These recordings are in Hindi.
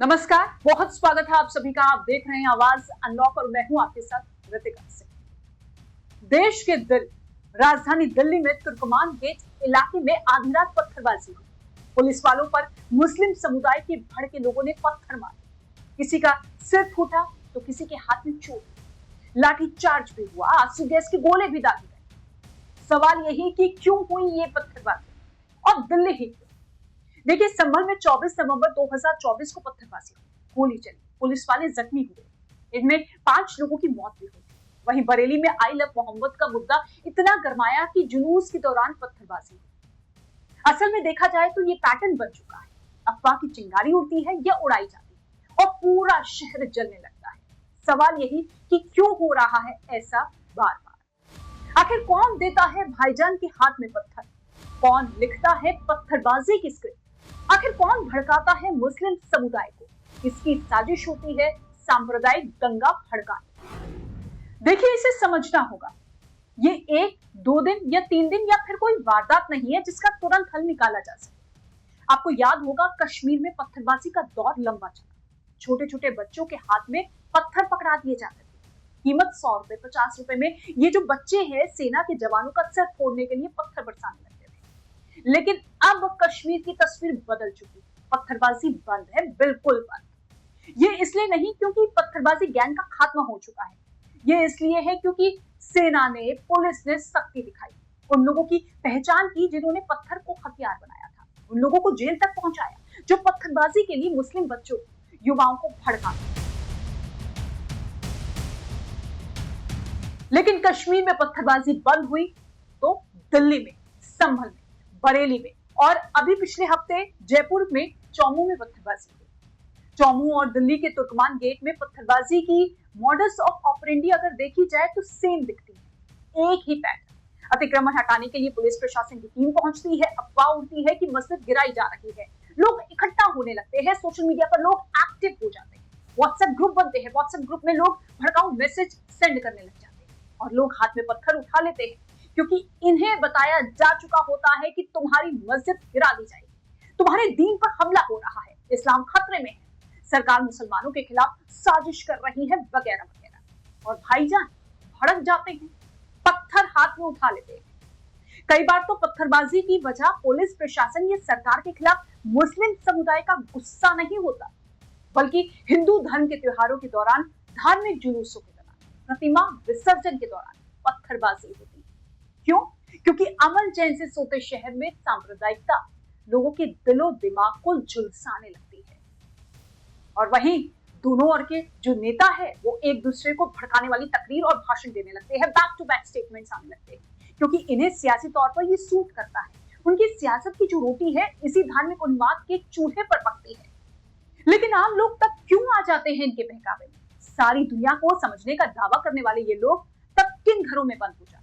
नमस्कार, बहुत स्वागत है आप सभी का। आप देख रहे हैं आवाज अनलॉक और मैं हूं आपके साथ ऋतिका सिंह। देश के दिल राजधानी दिल्ली में तुर्कमान गेट इलाके में आधी रात पत्थरबाजी हुई। पुलिस वालों पर मुस्लिम समुदाय के भड़के लोगों ने पत्थर मारे। किसी का सिर फूटा तो किसी के हाथ में चोट। लाठी चार्ज भी हुआ, आंसू गैस के गोले भी दागे गए। सवाल यही कि क्यों हुई ये पत्थरबाजी और दिल्ली ही क्यों? देखिए, संभल में 24 नवंबर 2024 को पत्थरबाजी हुई, गोली चली, पुलिस वाले जख्मी हुए। इनमें 5 लोगों की मौत भी हुई। वहीं बरेली में आई लव मोहम्मद का मुद्दा इतना गरमाया कि जुलूस के दौरान पत्थरबाजी हुई। असल में देखा जाए तो ये पैटर्न बन चुका है। अफवाह की चिंगारी उड़ती है या उड़ाई जाती है और पूरा शहर जलने लगता है। सवाल यही कि क्यों हो रहा है ऐसा बार बार? आखिर कौन देता है भाईजान के हाथ में पत्थर? कौन लिखता है पत्थरबाजी की स्क्रिप्ट? आखिर कौन भड़काता है मुस्लिम समुदाय को? किसकी साजिश होती है सांप्रदायिक दंगा भड़काने? देखिए, इसे समझना होगा। ये 1, 2 दिन या 3 दिन या फिर कोई वारदात नहीं है जिसका तुरंत हल निकाला जा सके। आपको याद होगा, कश्मीर में पत्थरबाजी का दौर लंबा चला। छोटे छोटे बच्चों के हाथ में पत्थर पकड़ा दिए जाते थे। कीमत 100 रुपए, 50 रुपए में ये जो बच्चे हैं सेना के जवानों का सर फोड़ने के लिए पत्थर बरसाने लगते थे। लेकिन अब कश्मीर की तस्वीर बदल चुकी है। पत्थरबाजी बंद है, बिल्कुल बंद। ये इसलिए नहीं क्योंकि पत्थरबाजी गैंग का खात्मा हो चुका है। ये इसलिए है क्योंकि सेना ने, पुलिस ने सख्ती दिखाई। उन लोगों की पहचान की जिन्होंने पत्थर को हथियार बनाया था। उन लोगों को जेल तक पहुंचाया जो पत्थरबाजी के लिए मुस्लिम बच्चों, युवाओं को भड़का। लेकिन कश्मीर में पत्थरबाजी बंद हुई तो दिल्ली में, संभल में, बरेली में और अभी पिछले हफ्ते जयपुर में चौमू में पत्थरबाजी हुई। चौमू और दिल्ली के तुर्कमान गेट में पत्थरबाजी की मॉडस ऑफ ऑपरेंडी अगर देखी जाए तो सेम दिखती है, एक ही पैटर्न। अतिक्रमण हटाने के लिए पुलिस प्रशासन की टीम पहुंचती है, अफवाह उड़ती है कि मस्जिद गिराई जा रही है, लोग इकट्ठा होने लगते हैं, सोशल मीडिया पर लोग एक्टिव हो जाते हैं, व्हाट्सएप ग्रुप बनते हैं, व्हाट्सएप ग्रुप में लोग भड़काऊ मैसेज सेंड करने लग जाते हैं और लोग हाथ में पत्थर उठा लेते हैं क्योंकि इन्हें बताया जा चुका होता है कि तुम्हारी मस्जिद गिरा दी जाएगी, तुम्हारे दीन पर हमला हो रहा है, इस्लाम खतरे में है, सरकार मुसलमानों के खिलाफ साजिश कर रही है, वगैरह वगैरह। और भाईजान भड़क जाते हैं, पत्थर हाथ में उठा लेते हैं। कई बार तो पत्थरबाजी की वजह पुलिस प्रशासन या सरकार के खिलाफ मुस्लिम समुदाय का गुस्सा नहीं होता, बल्कि हिंदू धर्म के त्योहारों के दौरान, धार्मिक जुलूसों के दौरान, प्रतिमा विसर्जन के दौरान पत्थरबाजी होती है। क्यों? क्योंकि अमन चैन से सोते शहर में सांप्रदायिकता लोगों के दिलो दिमाग को झुलसाने लगती है। और वहीं दोनों ओर के जो नेता है वो एक दूसरे को भड़काने वाली तकरीर और भाषण देने लगते हैं, बैक टू बैक स्टेटमेंट्स आने लगते हैं क्योंकि इन्हें सियासी तौर पर ये सूट करता है। उनकी सियासत की जो रोटी है इसी धार्मिक उन्माद के चूल्हे पर पकती है। लेकिन आम लोग तब क्यों आ जाते हैं इनके बहकावे में? सारी दुनिया को समझने का दावा करने वाले ये लोग तब किन घरों में बंद हो जाते हैं?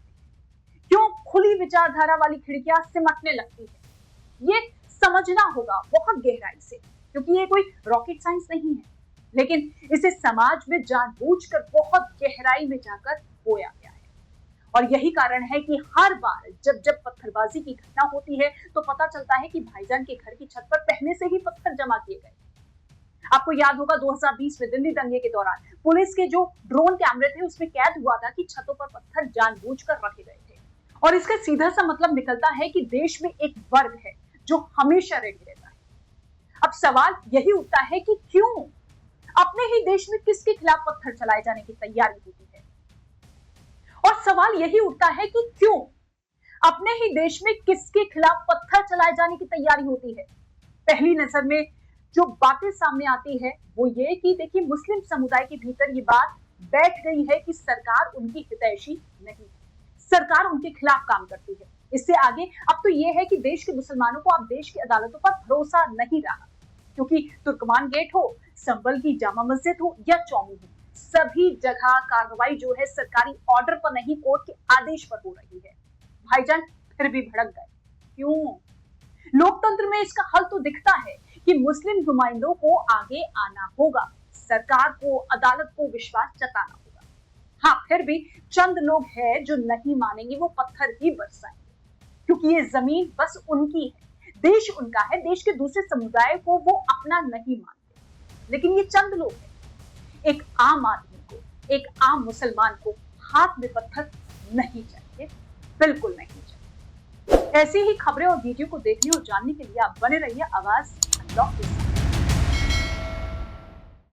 क्यों खुली विचारधारा वाली खिड़कियां सिमटने लगती है? ये समझना होगा बहुत गहराई से, क्योंकि ये कोई रॉकेट साइंस नहीं है, लेकिन इसे समाज में जानबूझकर बहुत गहराई में जाकर बोया गया है। और यही कारण है कि हर बार जब जब पत्थरबाजी की घटना होती है तो पता चलता है कि भाईजान के घर की छत पर पहले से ही पत्थर जमा किए गए। आपको याद होगा 2020 में दिल्ली दंगे के दौरान पुलिस के जो ड्रोन कैमरे थे उसमें कैद हुआ था कि छतों पर पत्थर जानबूझकर रखे गए थे। और इसका सीधा सा मतलब निकलता है कि देश में एक वर्ग है जो हमेशा रेडी रहता है। अब सवाल यही उठता है कि क्यों अपने ही देश में किसके खिलाफ पत्थर चलाए जाने की तैयारी होती है? और सवाल यही उठता है कि क्यों अपने ही देश में किसके खिलाफ पत्थर चलाए जाने की तैयारी होती है? पहली नजर में जो बातें सामने आती है वो ये कि देखिए, मुस्लिम समुदाय के भीतर ये बात बैठ गई है कि सरकार उनकी हितैषी नहीं, सरकार उनके खिलाफ काम करती है। इससे आगे अब तो ये है कि देश के मुसलमानों को अब देश की अदालतों पर भरोसा नहीं रहा, क्योंकि तुर्कमान गेट हो, संभल की जामा मस्जिद हो या चौमू हो, सभी जगह कार्रवाई जो है सरकारी ऑर्डर पर नहीं, कोर्ट के आदेश पर हो रही है। भाईजान फिर भी भड़क गए। क्यों? लोकतंत्र में इसका हल तो दिखता है कि मुस्लिम नुमाइंदों को आगे आना होगा, सरकार को, अदालत को विश्वास जताना होगा। हाँ, फिर भी चंद लोग हैं जो नहीं मानेंगे, वो पत्थर ही बरसाएंगे, क्योंकि ये जमीन बस उनकी है, देश उनका है, देश के दूसरे समुदाय को वो अपना नहीं मानते। लेकिन ये चंद लोग हैं। एक आम आदमी को, एक आम मुसलमान को हाथ में पत्थर नहीं चाहिए, बिल्कुल नहीं चाहिए। ऐसी ही खबरें और वीडियो को देखने और जानने के लिए आप बने रहिए आवाज अनलॉक के साथ।